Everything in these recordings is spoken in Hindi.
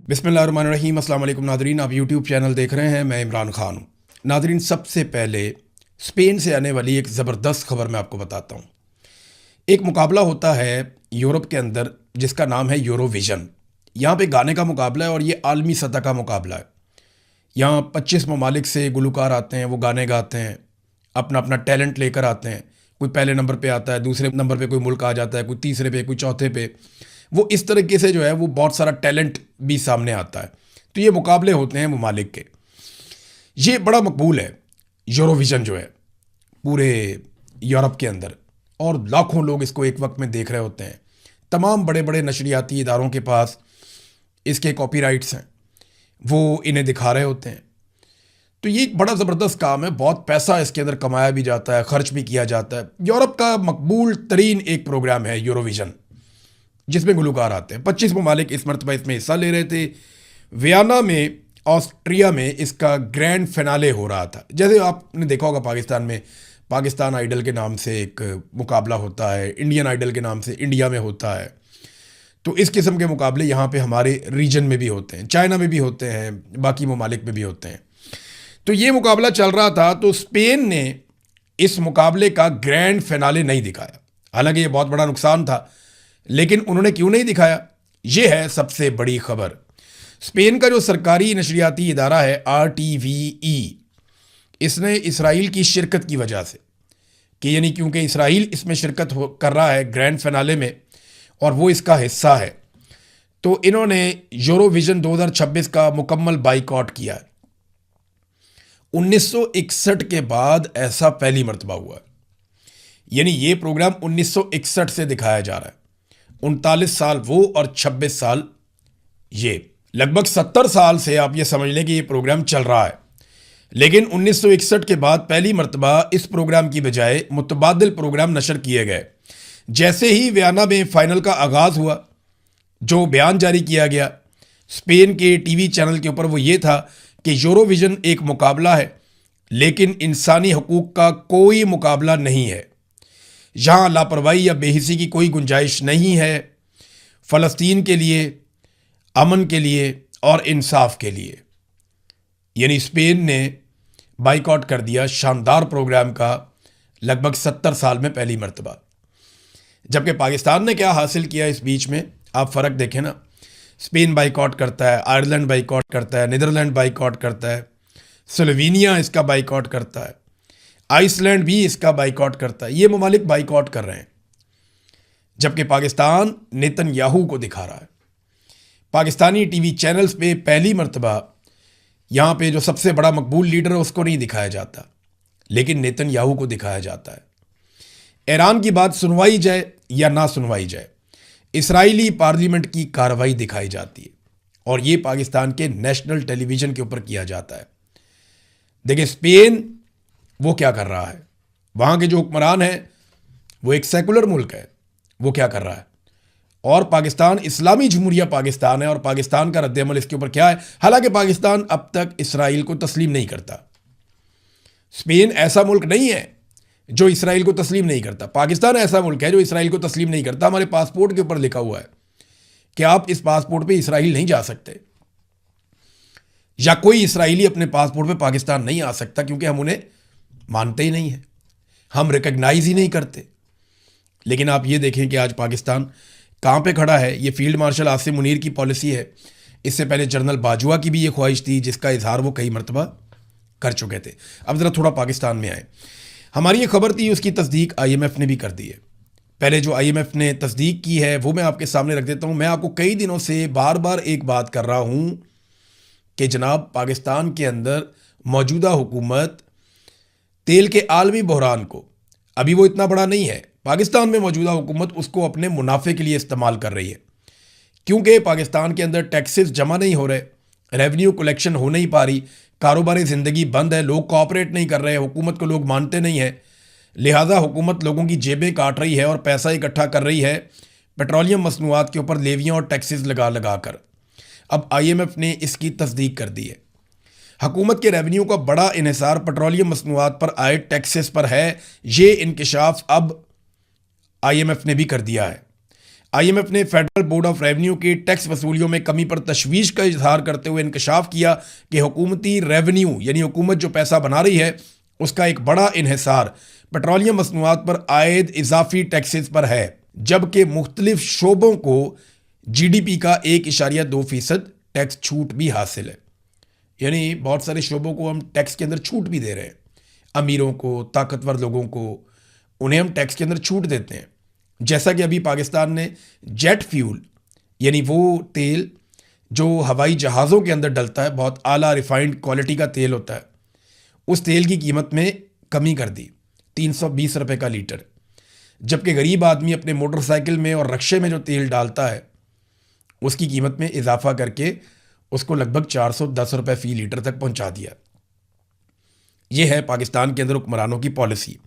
बिस्मिल्लाहिर्रहमानिर्रहीम। अस्सलाम वालेकुम नादरीन, आप यूट्यूब चैनल देख रहे हैं। मैं इमरान खान हूँ। नादरीन, सबसे पहले स्पेन से आने वाली एक ज़बरदस्त खबर मैं आपको बताता हूँ। एक मुकाबला होता है यूरोप के अंदर जिसका नाम है यूरोविज़न। यहाँ पे गाने का मुकाबला है और ये आलमी सतह का मुकाबला है। यहाँ 25 ममालिक से गुलकार आते हैं, वो गाने गाते हैं, अपना अपना टैलेंट लेकर आते हैं। कोई पहले नंबर पे आता है, दूसरे नंबर पे कोई मुल्क आ जाता है, कोई तीसरे पे, कोई चौथे पे। वो इस तरीके से जो है वो बहुत सारा टैलेंट भी सामने आता है। तो ये मुकाबले होते हैं ममालिक के। ये बड़ा मकबूल है यूरोविज़न जो है पूरे यूरोप के अंदर, और लाखों लोग इसको एक वक्त में देख रहे होते हैं। तमाम बड़े बड़े नशरियाती इदारों के पास इसके कॉपीराइट्स हैं, वो इन्हें दिखा रहे होते हैं। तो ये एक बड़ा ज़बरदस्त काम है, बहुत पैसा इसके अंदर कमाया भी जाता है, खर्च भी किया जाता है। यूरोप का मकबूल तरीन एक प्रोग्राम है यूरोविज़न, जिसमें गुलकार आते हैं। 25 ममालिक इस मरतबा इसमें हिस्सा ले रहे थे। वियना में, ऑस्ट्रिया में इसका ग्रैंड फिनाले हो रहा था। जैसे आपने देखा होगा पाकिस्तान में पाकिस्तान आइडल के नाम से एक मुकाबला होता है, इंडियन आइडल के नाम से इंडिया में होता है। तो इस किस्म के मुकाबले यहाँ पे हमारे रीजन में भी होते हैं, चाइना में भी होते हैं, बाकी ममालिक में भी होते हैं। तो ये मुकाबला चल रहा था, तो स्पेन ने इस मुकाबले का ग्रैंड फिनाले नहीं दिखाया। हालांकि ये बहुत बड़ा नुकसान था, लेकिन उन्होंने क्यों नहीं दिखाया, ये है सबसे बड़ी खबर। स्पेन का जो सरकारी नशरियाती इदारा है RTV, इसने इसराइल की शिरकत की वजह से, कि यानी क्योंकि इसराइल इसमें शिरकत कर रहा है ग्रैंड फिनाले में और वो इसका हिस्सा है, तो इन्होंने यूरोविज़न 2026 का मुकम्मल बाइकआउट किया है। 1961 के बाद ऐसा पहली मरतबा हुआ है। यानी ये प्रोग्राम 1961 से दिखाया जा रहा है। 39 साल वो और 26 साल ये, लगभग 70 साल से आप ये समझ लें कि ये प्रोग्राम चल रहा है। लेकिन 1961 के बाद पहली मरतबा इस प्रोग्राम की बजाय मुतबादिल प्रोग्राम नशर किए गए। जैसे ही वियना में फाइनल का आगाज़ हुआ, जो बयान जारी किया गया स्पेन के टीवी चैनल के ऊपर, वो ये था कि यूरोविज़न एक मुकाबला है, लेकिन इंसानी हकूक़ का कोई मुकाबला नहीं है। यहाँ लापरवाही या बेहिसी की कोई गुंजाइश नहीं है। फ़लस्तीन के लिए, अमन के लिए और इंसाफ के लिए। यानी स्पेन ने बाइकआउट कर दिया शानदार प्रोग्राम का, लगभग 70 साल में पहली मरतबा। जबकि पाकिस्तान ने क्या हासिल किया इस बीच में, आप फ़र्क देखें ना। स्पेन बाइकआउट करता है, आयरलैंड बाइकआउट करता है, नीदरलैंड बाइकआउट करता है, स्लोवेनिया इसका बाइकआउट करता है, आइसलैंड भी इसका बाइकआउट करता है। ये ममालिक बाइकआउट कर रहे हैं, जबकि पाकिस्तान नेतन्याहू को दिखा रहा है। पाकिस्तानी टीवी चैनल्स पे पहली मरतबा यहाँ पे जो सबसे बड़ा मकबूल लीडर है उसको नहीं दिखाया जाता, लेकिन नेतन्याहू को दिखाया जाता है। ईरान की बात सुनवाई जाए या ना सुनवाई जाए, इसराइली पार्लियामेंट की कार्रवाई दिखाई जाती है, और ये पाकिस्तान के नेशनल टेलीविज़न के ऊपर किया जाता है। देखिए स्पेन वो क्या कर रहा है, वहाँ के जो हुक्मरान हैं वो एक सेकुलर मुल्क है, वो क्या कर रहा है, और पाकिस्तान इस्लामी जमहूरिया पाकिस्तान है, और पाकिस्तान का रद्द-ए-अमल इसके ऊपर क्या है। हालांकि पाकिस्तान अब तक इसराइल को तस्लीम नहीं करता। स्पेन ऐसा मुल्क नहीं है जो इसराइल को तस्लीम नहीं करता, पाकिस्तान ऐसा मुल्क है जो इसराइल को तस्लीम नहीं करता। हमारे पासपोर्ट के ऊपर लिखा हुआ है कि आप इस पासपोर्ट पे इसराइल नहीं जा सकते, या कोई इसराइली अपने पासपोर्ट पे पाकिस्तान नहीं आ सकता, क्योंकि हम उन्हें मानते ही नहीं हैं, हम रिकग्नाइज ही नहीं करते। लेकिन आप ये देखें कि आज पाकिस्तान कहाँ पे खड़ा है। ये फील्ड मार्शल आसिम मुनीर की पॉलिसी है। इससे पहले जनरल बाजवा की भी ये ख्वाहिश थी, जिसका इजहार वो कई मरतबा कर चुके थे। अब ज़रा थोड़ा पाकिस्तान में आए। हमारी ये खबर थी, उसकी तस्दीक IMF ने भी कर दी है। पहले जो IMF ने तस्दीक की है वो मैं आपके सामने रख देता हूँ। मैं आपको कई दिनों से बार बार एक बात कर रहा हूँ कि जनाब पाकिस्तान के अंदर मौजूदा हुकूमत तेल के आलमी बहरान को, अभी वो इतना बड़ा नहीं है, पाकिस्तान में मौजूदा हुकूमत उसको अपने मुनाफे के लिए इस्तेमाल कर रही है। क्योंकि पाकिस्तान के अंदर टैक्सेस जमा नहीं हो रहे, रेवेन्यू कलेक्शन हो नहीं पा रही, कारोबारी ज़िंदगी बंद है, लोग कोऑपरेट नहीं कर रहे, हुकूमत को लोग मानते नहीं हैं, लिहाजा हुकूमत लोगों की जेबें काट रही है और पैसा इकट्ठा कर रही है पेट्रोलियम मसनूआत के ऊपर लेवियाँ और टैक्सेस लगा लगा कर। अब IMF ने इसकी तस्दीक कर दी है। हुकूमत के रेवेन्यू का बड़ा इन्हिसार पेट्रोलियम मसनूआत पर आए टैक्सेस पर है। ये इंकशाफ अब IMF ने भी कर दिया है। आईएमएफ ने फेडरल बोर्ड ऑफ रेवेन्यू के टैक्स वसूलियों में कमी पर तशवीश का इजहार करते हुए इंकशाफ किया कि हुकूमती रेवेन्यू यानी हुकूमत जो पैसा बना रही है उसका एक बड़ा इन्हिसार पेट्रोलियम मसनूआत पर आयद इजाफी टैक्सेस पर है, जबकि मुख्तलिफ शोबों को जीडीपी का 1.2% टैक्स छूट भी हासिल है। यानी बहुत सारे शोबों को हम टैक्स के अंदर छूट भी दे रहे हैं, अमीरों को, ताकतवर लोगों को, उन्हें हम टैक्स के अंदर छूट देते हैं। जैसा कि अभी पाकिस्तान ने जेट फ्यूल यानी वो तेल जो हवाई जहाज़ों के अंदर डलता है, बहुत आला रिफाइंड क्वालिटी का तेल होता है, उस तेल की कीमत में कमी कर दी 320 रुपये का लीटर, जबकि गरीब आदमी अपने मोटरसाइकिल में और रक्शे में जो तेल डालता है उसकी कीमत में इजाफा करके उसको लगभग 410 रुपये फ़ी लीटर तक पहुंचा दिया। यह है पाकिस्तान के अंदर हुक्मरानों की पॉलिसी।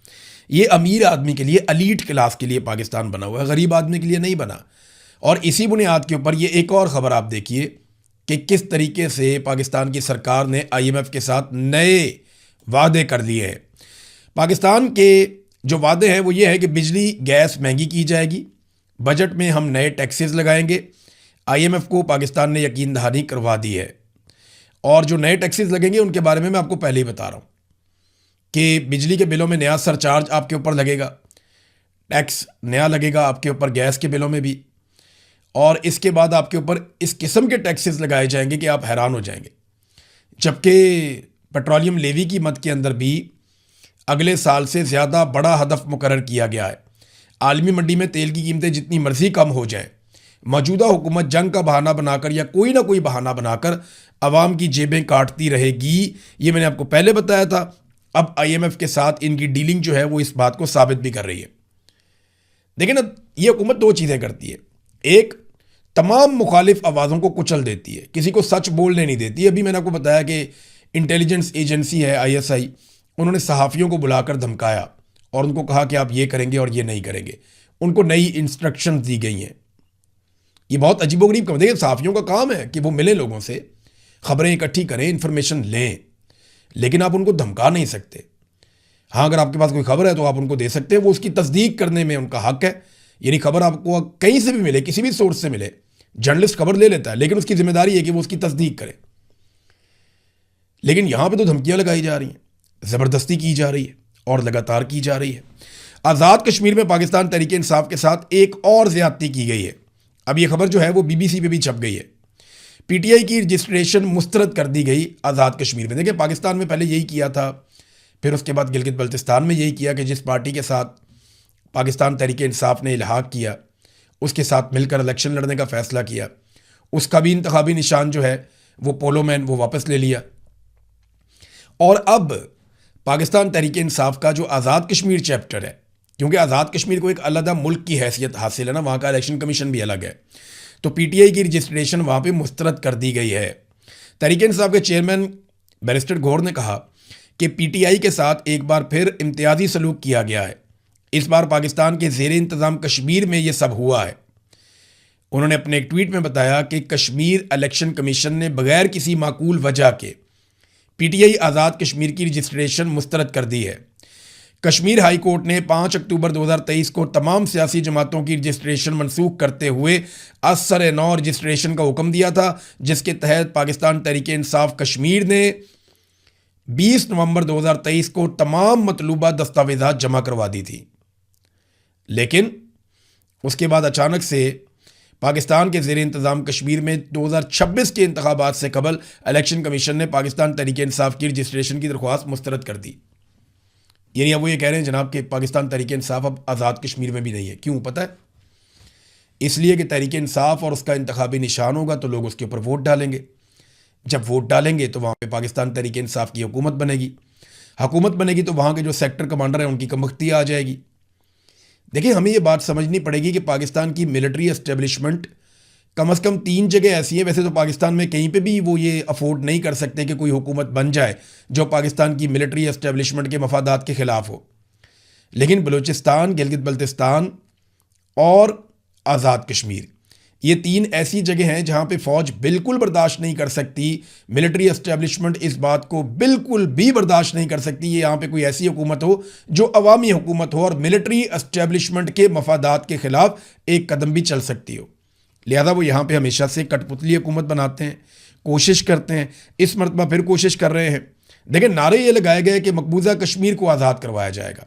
ये अमीर आदमी के लिए, अलीट क्लास के लिए पाकिस्तान बना हुआ है, गरीब आदमी के लिए नहीं बना। और इसी बुनियाद के ऊपर ये एक और ख़बर आप देखिए कि किस तरीके से पाकिस्तान की सरकार ने आईएमएफ के साथ नए वादे कर लिए हैं। पाकिस्तान के जो वादे हैं वो ये है कि बिजली गैस महंगी की जाएगी, बजट में हम नए टैक्सेस लगाएंगे। आईएमएफ को पाकिस्तान ने यकीन दहानी करवा दी है, और जो नए टैक्सेस लगेंगे उनके बारे में मैं आपको पहले ही बता रहा हूँ कि बिजली के बिलों में नया सरचार्ज आपके ऊपर लगेगा, टैक्स नया लगेगा आपके ऊपर गैस के बिलों में भी, और इसके बाद आपके ऊपर इस किस्म के टैक्सेस लगाए जाएंगे कि आप हैरान हो जाएंगे। जबकि पेट्रोलियम लेवी की मद के अंदर भी अगले साल से ज़्यादा बड़ा हदफ मुकर्रर किया गया है। आलमी मंडी में तेल की कीमतें जितनी मर्जी कम हो जाए, मौजूदा हुकूमत जंग का बहाना बनाकर या कोई ना कोई बहाना बनाकर आवाम की जेबें काटती रहेगी। ये मैंने आपको पहले बताया था। अब आईएमएफ के साथ इनकी डीलिंग जो है वो इस बात को साबित भी कर रही है। देखिए ना, ये हुकूमत दो चीज़ें करती है। एक, तमाम मुखालिफ आवाज़ों को कुचल देती है, किसी को सच बोलने नहीं देती। अभी मैंने आपको बताया कि इंटेलिजेंस एजेंसी है आईएसआई, उन्होंने सहाफ़ियों को बुलाकर धमकाया और उनको कहा कि आप ये करेंगे और ये नहीं करेंगे। उनको नई इंस्ट्रक्शंस दी गई हैं। ये बहुत अजीबोगरीब काम। देखिए, सहाफ़ियों का काम है कि वो मिले लोगों से, खबरें इकट्ठी करें, इंफॉर्मेशन लें, लेकिन आप उनको धमका नहीं सकते। हाँ, अगर आपके पास कोई खबर है तो आप उनको दे सकते हैं, वो उसकी तस्दीक करने में उनका हक है। यानी खबर आपको कहीं से भी मिले, किसी भी सोर्स से मिले, जर्नलिस्ट खबर ले लेता है, लेकिन उसकी जिम्मेदारी है कि वो उसकी तस्दीक करे। लेकिन यहां पे तो धमकियां लगाई जा रही हैं, ज़बरदस्ती की जा रही है और लगातार की जा रही है। आज़ाद कश्मीर में पाकिस्तान तहरीक इंसाफ के साथ एक और ज़्यादती की गई है। अब ये खबर जो है वो बीबीसी पे भी छप गई है। पीटीआई की रजिस्ट्रेशन मुस्तरद कर दी गई आज़ाद कश्मीर में। देखिए, पाकिस्तान में पहले यही किया था, फिर उसके बाद गिलगित बल्तिस्तान में यही किया कि जिस पार्टी के साथ पाकिस्तान तहरीक इंसाफ ने इल्हाक किया, उसके साथ मिलकर इलेक्शन लड़ने का फ़ैसला किया, उसका भी इंतखाबी निशान जो है वो पोलो मैन वो वापस ले लिया। और अब पाकिस्तान तहरीक इंसाफ का जो आज़ाद कश्मीर चैप्टर है, क्योंकि आज़ाद कश्मीर को एक अलग मुल्क की हैसियत हासिल है ना, वहाँ का इलेक्शन कमीशन भी अलग है, तो पीटीआई की रजिस्ट्रेशन वहाँ पे मुस्तरद कर दी गई है। तहरीक इंसाफ के चेयरमैन बैरिस्टर गौर ने कहा कि पीटीआई के साथ एक बार फिर इम्तियाजी सलूक किया गया है। इस बार पाकिस्तान के ज़ेर इंतज़ाम कश्मीर में ये सब हुआ है। उन्होंने अपने एक ट्वीट में बताया कि कश्मीर इलेक्शन कमीशन ने बगैर किसी माकूल वजह के पीटीआई आज़ाद कश्मीर की रजिस्ट्रेशन मुस्तरद कर दी है। कश्मीर हाई कोर्ट ने 5 अक्टूबर 2023 को तमाम सियासी जमातों की रजिस्ट्रेशन मनसूख करते हुए असर नौ रजिस्ट्रेशन का हुक्म दिया था, जिसके तहत पाकिस्तान तहरीक इंसाफ कश्मीर ने 20 नवंबर 2023 को तमाम मतलूबा दस्तावेज़ात जमा करवा दी थी। लेकिन उसके बाद अचानक से पाकिस्तान के ज़ेर इंतज़ाम कश्मीर में 2026 के इंतखाबात से कबल इलेक्शन कमीशन ने पाकिस्तान तहरीक इंसाफ की रजिस्ट्रेशन की दरख्वास्त मुस्तरद कर दी। यानी अब वो ये कह रहे हैं जनाब कि पाकिस्तान तहरीक इंसाफ अब आज़ाद कश्मीर में भी नहीं है। क्यों पता है? इसलिए कि तहरीक इंसाफ और उसका इंतखाबी निशान होगा तो लोग उसके ऊपर वोट डालेंगे। जब वोट डालेंगे तो वहाँ पे पाकिस्तान तहरीक इंसाफ की हुकूमत बनेगी। हुकूमत बनेगी तो वहाँ के जो सेक्टर कमांडर हैं उनकी कमख्ती आ जाएगी। देखिए, हमें ये बात समझनी पड़ेगी कि पाकिस्तान की मिलिट्री एस्टेब्लिशमेंट कम से कम 3 जगह ऐसी है। वैसे तो पाकिस्तान में कहीं पे भी वो ये अफोर्ड नहीं कर सकते कि कोई हुकूमत बन जाए जो पाकिस्तान की मिलिट्री एस्टेब्लिशमेंट के मफादात के ख़िलाफ़ हो, लेकिन बलूचिस्तान, गिलगित बल्तिस्तान और आज़ाद कश्मीर, ये 3 ऐसी जगह हैं जहां पे फौज बिल्कुल बर्दाश्त नहीं कर सकती, मिलिट्री एस्टेब्लिशमेंट इस बात को बिल्कुल भी बर्दाश्त नहीं कर सकती ये यहाँ पे कोई ऐसी हुकूमत हो जो अवामी हुकूमत हो और मिलिट्री एस्टेब्लिशमेंट के मफादात के खिलाफ एक कदम भी चल सकती हो। लिहाजा वो यहाँ पे हमेशा से कठपुतली हुकूमत बनाते हैं, कोशिश करते हैं, इस मरतबा फिर कोशिश कर रहे हैं। देखिए, नारे ये लगाए गए कि मकबूजा कश्मीर को आज़ाद करवाया जाएगा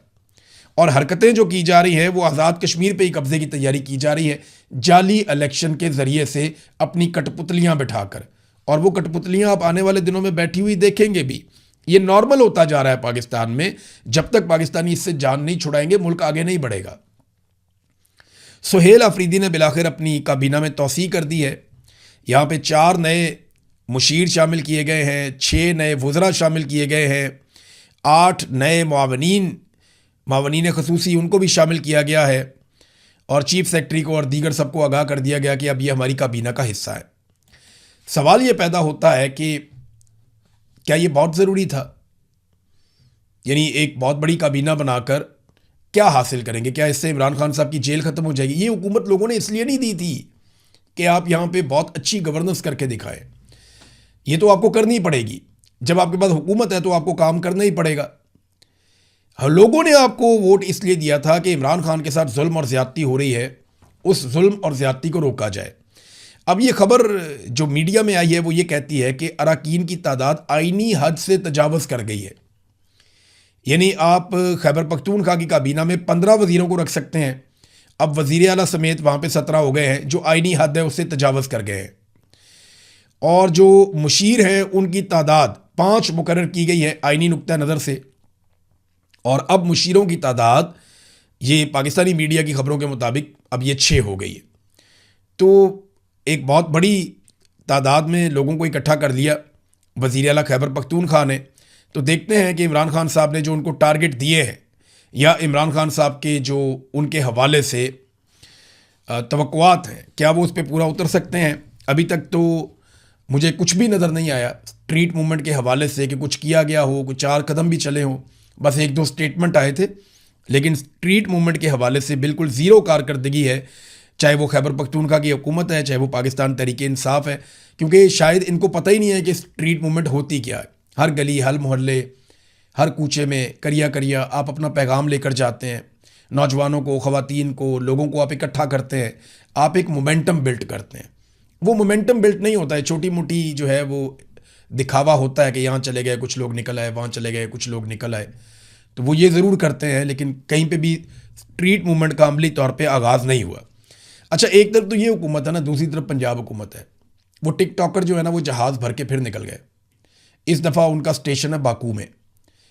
और हरकतें जो की जा रही हैं वो आज़ाद कश्मीर पे ही कब्जे की तैयारी की जा रही है, जाली इलेक्शन के ज़रिए से अपनी कठपुतलियाँ बिठाकर। और वो कठपुतलियाँ आप आने वाले दिनों में बैठी हुई देखेंगे भी। ये नॉर्मल होता जा रहा है पाकिस्तान में। जब तक पाकिस्तानी इससे जान नहीं छुड़ाएंगे मुल्क आगे नहीं बढ़ेगा। सुहेल आफरीदी ने बिलाखिर अपनी काबीना में तौसीह कर दी है। यहाँ पे 4 नए मुशीर शामिल किए गए हैं, 6 नए वज़रा शामिल किए गए हैं, 8 नए मावनीन खसूसी उनको भी शामिल किया गया है और चीफ सेक्रेटरी को और दीगर सबको आगाह कर दिया गया कि अब ये हमारी काबीना का हिस्सा है। सवाल ये पैदा होता है कि क्या ये बहुत ज़रूरी था? यानी एक बहुत बड़ी काबीना बनाकर क्या हासिल करेंगे? क्या इससे इमरान खान साहब की जेल ख़त्म हो जाएगी? ये हुकूमत लोगों ने इसलिए नहीं दी थी कि आप यहाँ पे बहुत अच्छी गवर्नेंस करके दिखाएं। ये तो आपको करनी पड़ेगी। जब आपके पास हुकूमत है तो आपको काम करना ही पड़ेगा। लोगों ने आपको वोट इसलिए दिया था कि इमरान खान के साथ जुल्म और ज़्यादती हो रही है, उस जुल्म और ज़्यादती को रोका जाए। अब ये खबर जो मीडिया में आई है वो ये कहती है कि अरकान की तादाद आईनी हद से तजावज़ कर गई है। यानी आप खैबर पख्तूनख्वा की काबीना में 15 वज़ीरों को रख सकते हैं, अब वज़ीर आला समेत वहाँ पे 17 हो गए हैं जो आईनी हद है उससे तजावज़ कर गए हैं। और जो मुशीर हैं उनकी तादाद 5 मुकर्रर की गई है आईनी नुक्ता नज़र से, और अब मुशीरों की तादाद ये पाकिस्तानी मीडिया की खबरों के मुताबिक अब ये 6 हो गई है। तो एक बहुत बड़ी तादाद में लोगों को इकट्ठा कर लिया वज़ीर आला खैबर पख्तूनख्वा ने। तो देखते हैं कि इमरान खान साहब ने जो उनको टारगेट दिए हैं या इमरान खान साहब के जो उनके हवाले से तवक्कुआत हैं क्या वो उस पर पूरा उतर सकते हैं। अभी तक तो मुझे कुछ भी नज़र नहीं आया स्ट्रीट मूवमेंट के हवाले से कि कुछ किया गया हो, कुछ 4 कदम भी चले हों। बस 1-2 स्टेटमेंट आए थे, लेकिन स्ट्रीट मूवमेंट के हवाले से बिल्कुल ज़ीरो कारकर्दगी है, चाहे वो खैबर पख्तूनख्वा की हुकूमत है, चाहे वो पाकिस्तान तहरीक-ए-इंसाफ है। क्योंकि शायद इनको पता ही नहीं है कि स्ट्रीट मूवमेंट होती क्या है। हर गली, हर मोहल्ले, हर कूचे में करिया करिया आप अपना पैगाम लेकर जाते हैं, नौजवानों को, ख़वातीन को, लोगों को आप इकट्ठा करते हैं, आप एक मोमेंटम बिल्ड करते हैं। वो मोमेंटम बिल्ड नहीं होता है, छोटी मोटी जो है वो दिखावा होता है कि यहाँ चले गए कुछ लोग निकल आए, वहाँ चले गए कुछ लोग निकल आए। तो वो ये ज़रूर करते हैं, लेकिन कहीं पे भी स्ट्रीट मूवमेंट का अमली तौर पे आगाज़ नहीं हुआ। अच्छा, एक तरफ तो ये हुकूमत है ना, दूसरी तरफ पंजाब हुकूमत है। वो टिकटॉकर जो है ना वो जहाज़ भर के फिर निकल गए। इस दफ़ा उनका स्टेशन है बाकू में।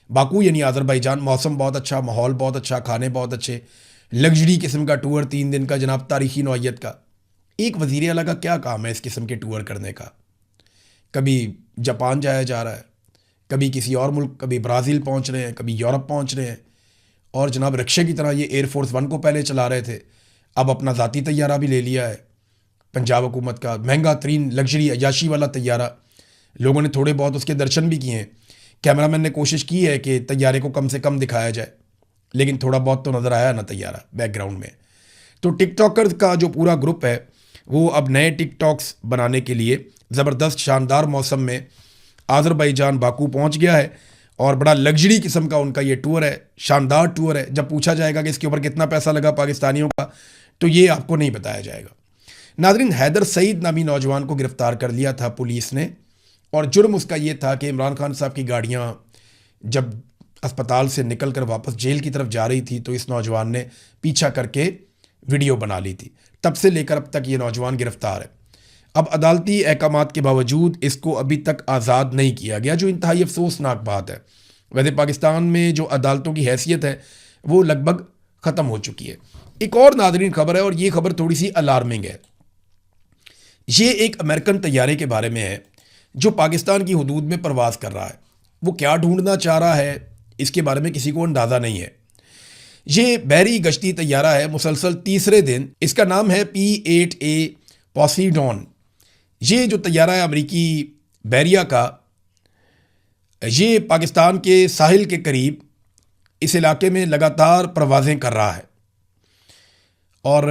बाकू यानी आज़रबाईजान। मौसम बहुत अच्छा, माहौल बहुत अच्छा, खाने बहुत अच्छे, लग्जरी किस्म का टूर 3 दिन का जनाब, तारीखी नौइयत का। एक वज़ीर आला का क्या काम है इस किस्म के टूर करने का? कभी जापान जाया जा रहा है, कभी किसी और मुल्क, कभी ब्राज़ील पहुंच रहे हैं, कभी यूरोप पहुंच रहे हैं। और जनाब रिक्शे की तरह ये एयरफोर्स 1 को पहले चला रहे थे, अब अपना ज़ाती तैयारा भी ले लिया है पंजाब हुकूमत का, महंगा तरीन लग्जरी अयाशी वाला तैयारा। लोगों ने थोड़े बहुत उसके दर्शन भी किए हैं। कैमरामैन ने कोशिश की है कि तैयारे को कम से कम दिखाया जाए, लेकिन थोड़ा बहुत तो नज़र आया ना तैयारा बैकग्राउंड में। तो टिकटॉकर का जो पूरा ग्रुप है वो अब नए टिकटॉक्स बनाने के लिए ज़बरदस्त शानदार मौसम में आज़रबाईजान बाकू पहुंच गया है और बड़ा लग्जरी किस्म का उनका ये टूर है, शानदार टूर है। जब पूछा जाएगा कि इसके ऊपर कितना पैसा लगा पाकिस्तानियों का, तो ये आपको नहीं बताया जाएगा। नाज़रीन, हैदर सईद नामी नौजवान को गिरफ़्तार कर लिया था पुलिस ने, और जुर्म उसका ये था कि इमरान खान साहब की गाड़ियाँ जब अस्पताल से निकल कर वापस जेल की तरफ जा रही थी तो इस नौजवान ने पीछा करके वीडियो बना ली थी। तब से लेकर अब तक ये नौजवान गिरफ़्तार है। अब अदालती अहकामात के बावजूद इसको अभी तक आज़ाद नहीं किया गया, जो इंतहाई अफसोसनाक बात है। वैसे पाकिस्तान में जो अदालतों की हैसियत है वो लगभग ख़त्म हो चुकी है। एक और नाज़रीन खबर है, और ये खबर थोड़ी सी अलार्मिंग है। ये एक अमेरिकन तैयारे के बारे में है जो पाकिस्तान की हदूद में परवाज़ कर रहा है। वो क्या ढूंढना चाह रहा है इसके बारे में किसी को अंदाज़ा नहीं है। ये बहरी गश्ती तैयारा है, मुसलसल तीसरे दिन। इसका नाम है P-8A पोसीडॉन। ये जो तैयारा है अमरीकी बैरिया का, ये पाकिस्तान के साहिल के करीब इस इलाके में लगातार परवाज़ें कर रहा है। और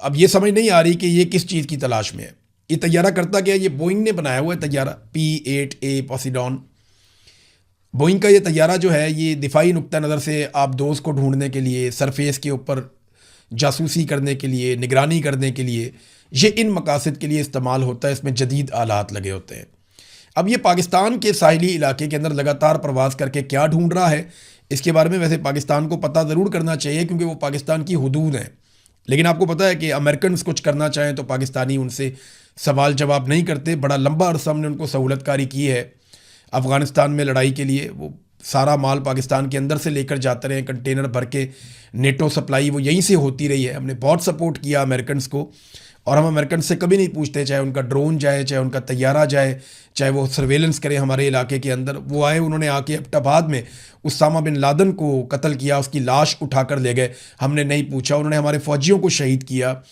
अब ये समझ नहीं आ रही कि ये किस चीज़ की तलाश में है। ये तैयारा करता क्या है? ये बोइंग ने बनाया हुआ है तैयारा, P-8A पोसीडॉन। बोइंग का ये तैयारा जो है ये दिफाई नुक्ता नज़र से आप दोस्त को ढूंढने के लिए, सरफेस के ऊपर जासूसी करने के लिए, निगरानी करने के लिए, ये इन मकासद के लिए इस्तेमाल होता है। इसमें जदीद आलात लगे होते हैं। अब ये पाकिस्तान के साहिली इलाके के अंदर लगातार प्रवास करके क्या ढूंढ रहा है, इसके बारे में वैसे पाकिस्तान को पता ज़रूर करना चाहिए, क्योंकि वो पाकिस्तान की हुदूद हैं। लेकिन आपको पता है कि अमेरिकन कुछ करना चाहें तो पाकिस्तानी उनसे सवाल जवाब नहीं करते। बड़ा लंबा अरसा हमने उनको सहूलतकारी की है अफ़गानिस्तान में लड़ाई के लिए। वो सारा माल पाकिस्तान के अंदर से लेकर जाते रहे, कंटेनर भर के, नेटो सप्लाई वो यहीं से होती रही है। हमने बहुत सपोर्ट किया अमेरिकन को, और हम अमेरिकन से कभी नहीं पूछते, चाहे उनका ड्रोन जाए, चाहे उनका तैयारा जाए, चाहे वो सर्वेलेंस करे हमारे इलाके के अंदर। वो आए, उन्होंने आके एबटाबाद में उसामा बिन लादेन को कत्ल किया, उसकी लाश उठाकर ले गए, हमने नहीं पूछा। उन्होंने हमारे फौजियों को शहीद किया,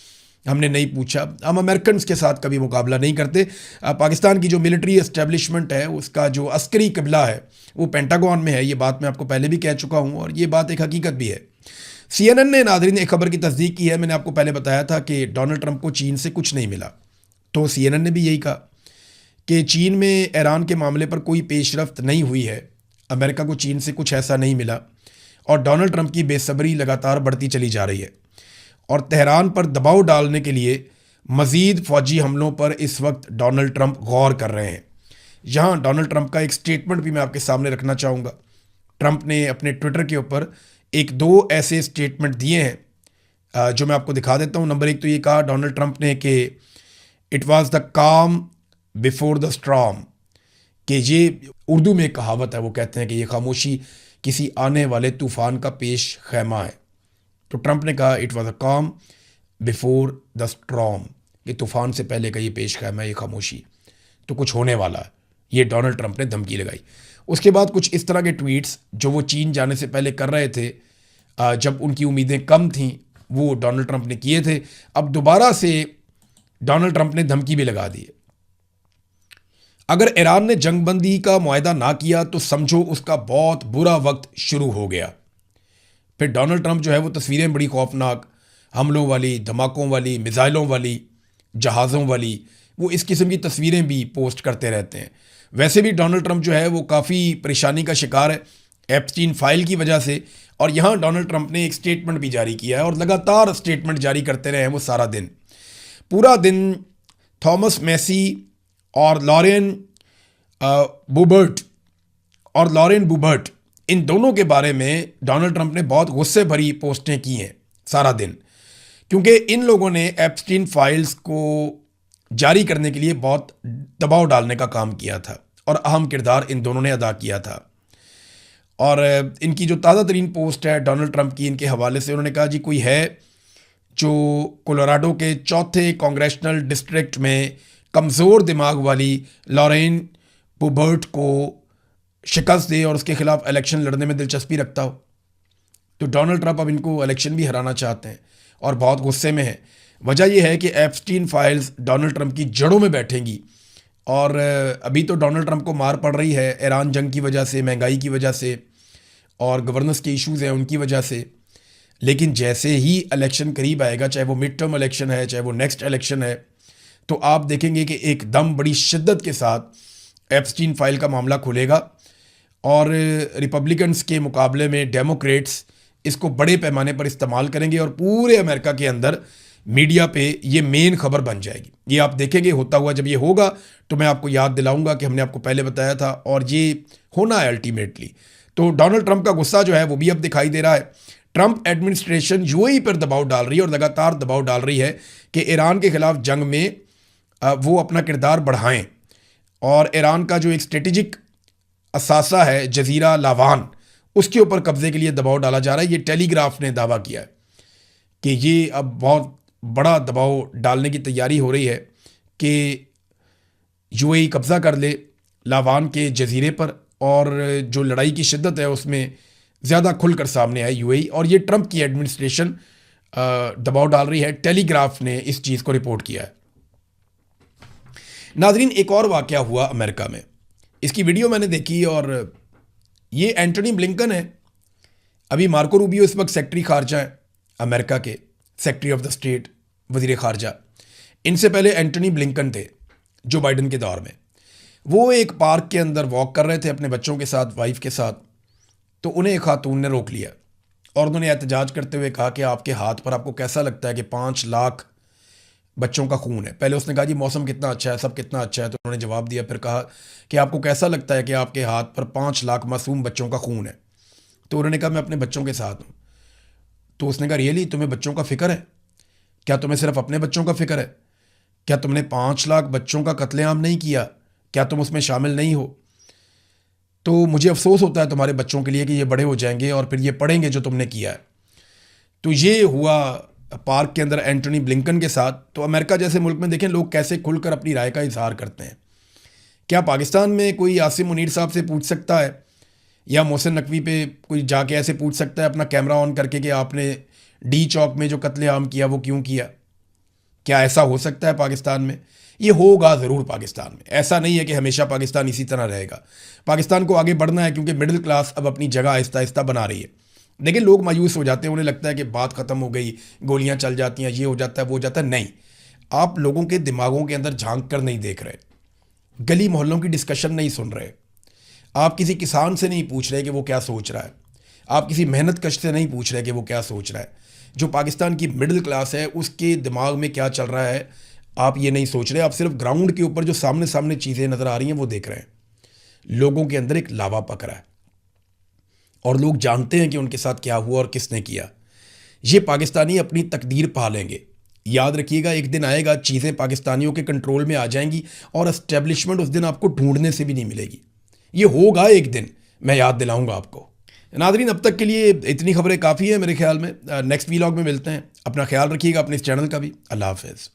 हमने नहीं पूछा। हम अमेरिकन के साथ कभी मुकाबला नहीं करते। पाकिस्तान की जो मिलिट्री एस्टेब्लिशमेंट है, उसका जो अस्करी किबला है वो पेंटागन में है। ये बात मैं आपको पहले भी कह चुका हूँ, और ये बात एक हकीकत भी है। CNN ने नाज़रीन एक खबर की तस्दीक की है। मैंने आपको पहले बताया था कि डोनाल्ड ट्रंप को चीन से कुछ नहीं मिला, तो CNN ने भी यही कहा कि चीन में ईरान के मामले पर कोई पेशरफ्त नहीं हुई है, अमेरिका को चीन से कुछ ऐसा नहीं मिला, और डोनाल्ड ट्रंप की बेसब्री लगातार बढ़ती चली जा रही है। और तेहरान पर दबाव डालने के लिए मज़ीद फ़ौजी हमलों पर इस वक्त डोनाल्ड ट्रंप गौर कर रहे हैं। यहाँ डोनाल्ड ट्रंप का एक स्टेटमेंट भी मैं आपके सामने रखना चाहूँगा। ट्रंप ने अपने ट्विटर के ऊपर एक दो ऐसे स्टेटमेंट दिए हैं जो मैं आपको दिखा देता हूँ। नंबर एक तो ये कहा डोनाल्ड ट्रंप ने कि इट वाज द काम बिफोर द स्ट्रॉम, कि ये उर्दू में कहावत है, वो कहते हैं कि ये खामोशी किसी आने वाले तूफ़ान का पेश खैमा है। तो ट्रंप ने कहा इट वाज अ काम बिफोर द स्ट्रॉम, कि तूफ़ान से पहले का ये पेश खैमा है, ये खामोशी, तो कुछ होने वाला है। ये डोनाल्ड ट्रंप ने धमकी लगाई। उसके बाद कुछ इस तरह के ट्वीट्स जो वो चीन जाने से पहले कर रहे थे, जब उनकी उम्मीदें कम थीं, वो डोनाल्ड ट्रंप ने किए थे। अब दोबारा से डोनाल्ड ट्रंप ने धमकी भी लगा दी है, अगर ईरान ने जंगबंदी का मुआहदा ना किया तो समझो उसका बहुत बुरा वक्त शुरू हो गया। फिर डोनाल्ड ट्रंप जो है वो तस्वीरें बड़ी खौफनाक, हमलों वाली, धमाकों वाली, मिसाइलों वाली, जहाज़ों वाली, वो इस किस्म की तस्वीरें भी पोस्ट करते रहते हैं। वैसे भी डोनाल्ड ट्रंप जो है वो काफ़ी परेशानी का शिकार है एप्स्टीन फाइल की वजह से, और यहाँ डोनाल्ड ट्रंप ने एक स्टेटमेंट भी जारी किया है, और लगातार स्टेटमेंट जारी करते रहे हैं वो सारा दिन, पूरा दिन। थॉमस मैसी और लॉरेन बुबर्ट, इन दोनों के बारे में डोनाल्ड ट्रंप ने बहुत गुस्से भरी पोस्टें की हैं सारा दिन, क्योंकि इन लोगों ने एप्स्टीन फाइल्स को जारी करने के लिए बहुत दबाव डालने का काम किया था, और अहम किरदार इन दोनों ने अदा किया था। और इनकी जो ताज़ा तरीन पोस्ट है डोनाल्ड ट्रंप की, इनके हवाले से उन्होंने कहा जी कोई है जो कोलोराडो के 4थे कांग्रेशनल डिस्ट्रिक्ट में कमज़ोर दिमाग वाली लॉरेन बुबर्ट को शिकस्त दे और उसके खिलाफ इलेक्शन लड़ने में दिलचस्पी रखता हो। तो डोनाल्ड ट्रंप अब इनको इलेक्शन भी हराना चाहते हैं और बहुत गुस्से में है। वजह यह है कि एप्स्टीन फाइल्स डोनाल्ड ट्रंप की जड़ों में बैठेंगी, और अभी तो डोनाल्ड ट्रंप को मार पड़ रही है ईरान जंग की वजह से, महंगाई की वजह से, और गवर्नेंस के इश्यूज़ हैं उनकी वजह से। लेकिन जैसे ही इलेक्शन करीब आएगा, चाहे वो मिड टर्म इलेक्शन है, चाहे वो नेक्स्ट इलेक्शन है, तो आप देखेंगे कि एकदम बड़ी शिद्दत के साथ एप्स्टीन फाइल का मामला खुलेगा, और रिपब्लिकन्स के मुकाबले में डेमोक्रेट्स इसको बड़े पैमाने पर इस्तेमाल करेंगे, और पूरे अमेरिका के अंदर मीडिया पे ये मेन खबर बन जाएगी। ये आप देखेंगे होता हुआ। जब ये होगा तो मैं आपको याद दिलाऊंगा कि हमने आपको पहले बताया था, और ये होना है अल्टीमेटली। तो डोनाल्ड ट्रंप का गुस्सा जो है वो भी अब दिखाई दे रहा है। ट्रंप एडमिनिस्ट्रेशन यूएई पर दबाव डाल रही है, और लगातार दबाव डाल रही है कि ईरान के खिलाफ जंग में वो अपना किरदार बढ़ाएं, और ईरान का जो एक स्ट्रेटेजिक असासा है जजीरा लावान, उसके ऊपर कब्जे के लिए दबाव डाला जा रहा है। ये टेलीग्राफ ने दावा किया है कि ये अब बहुत बड़ा दबाव डालने की तैयारी हो रही है कि यूएई कब्ज़ा कर ले लावान के जजीरे पर, और जो लड़ाई की शिद्दत है उसमें ज़्यादा खुलकर सामने आए यूएई, और ये ट्रंप की एडमिनिस्ट्रेशन दबाव डाल रही है। टेलीग्राफ ने इस चीज़ को रिपोर्ट किया है। नाजरीन, एक और वाक़या हुआ अमेरिका में, इसकी वीडियो मैंने देखी, और ये एंटनी ब्लिंकन है। अभी मार्को रूबियो इस वक्त सेक्रेटरी खारजा है अमेरिका के, सेक्रेटरी ऑफ द स्टेट, वजीर खारजा। इनसे पहले एंटनी ब्लिंकन थे जो बाइडन के दौर में। वो एक पार्क के अंदर वॉक कर रहे थे अपने बच्चों के साथ, वाइफ के साथ, तो उन्हें एक खातून ने रोक लिया और उन्होंने एहतजाज करते हुए कहा कि आपके हाथ पर आपको कैसा लगता है कि 5 लाख बच्चों का खून है। पहले उसने कहा जी मौसम कितना अच्छा है, सब कितना अच्छा है, तो उन्होंने जवाब दिया, फिर कहा कि आपको कैसा लगता है कि आपके हाथ पर 5 लाख मासूम बच्चों का खून है। तो उन्होंने कहा मैं अपने बच्चों के साथ हूँ। तो उसने कहा रियली, तुम्हें बच्चों का फिक्र है? क्या तुम्हें सिर्फ अपने बच्चों का फिक्र है? क्या तुमने 5 लाख बच्चों का कत्लेआम नहीं किया? क्या तुम उसमें शामिल नहीं हो? तो मुझे अफसोस होता है तुम्हारे बच्चों के लिए कि ये बड़े हो जाएंगे और फिर ये पढ़ेंगे जो तुमने किया है। तो ये हुआ पार्क के अंदर एंटनी ब्लिंकन के साथ। तो अमेरिका जैसे मुल्क में देखें लोग कैसे खुलकर अपनी राय का इजहार करते हैं। क्या पाकिस्तान में कोई आसिम मुनीर साहब से पूछ सकता है या मोहसिन नकवी पे कोई जाके ऐसे पूछ सकता है अपना कैमरा ऑन करके कि आपने डी चौक में जो कत्लेआम किया वो क्यों किया? क्या ऐसा हो सकता है पाकिस्तान में? ये होगा ज़रूर पाकिस्तान में। ऐसा नहीं है कि हमेशा पाकिस्तान इसी तरह रहेगा। पाकिस्तान को आगे बढ़ना है क्योंकि मिडिल क्लास अब अपनी जगह आहिस्ता आहिस्ता बना रही है। लेकिन लोग मायूस हो जाते हैं, उन्हें लगता है कि बात ख़त्म हो गई, गोलियां चल जाती हैं, ये हो जाता है, वो हो जाता है। नहीं, आप लोगों के दिमागों के अंदर झांक कर नहीं देख रहे, गली मोहल्लों की डिस्कशन नहीं सुन रहे, आप किसी किसान से नहीं पूछ रहे कि वो क्या सोच रहा है, आप किसी मेहनत कश से नहीं पूछ रहे कि वो क्या सोच रहा है। जो पाकिस्तान की मिडिल क्लास है उसके दिमाग में क्या चल रहा है आप ये नहीं सोच रहे। आप सिर्फ ग्राउंड के ऊपर जो सामने सामने चीज़ें नज़र आ रही हैं वो देख रहे हैं। लोगों के अंदर एक लावा पक रहा है और लोग जानते हैं कि उनके साथ क्या हुआ और किसने किया। ये पाकिस्तानी अपनी तकदीर पा लेंगे। याद रखिएगा, एक दिन आएगा चीज़ें पाकिस्तानियों के कंट्रोल में आ जाएंगी और एस्टेब्लिशमेंट उस दिन आपको ढूंढने से भी नहीं मिलेगी। ये होगा एक दिन, मैं याद दिलाऊंगा आपको। नादरीन, अब तक के लिए इतनी खबरें काफ़ी है मेरे ख्याल में। नेक्स्ट वीलॉग में मिलते हैं। अपना ख्याल रखिएगा, अपने इस चैनल का भी। अल्लाह हाफिज़।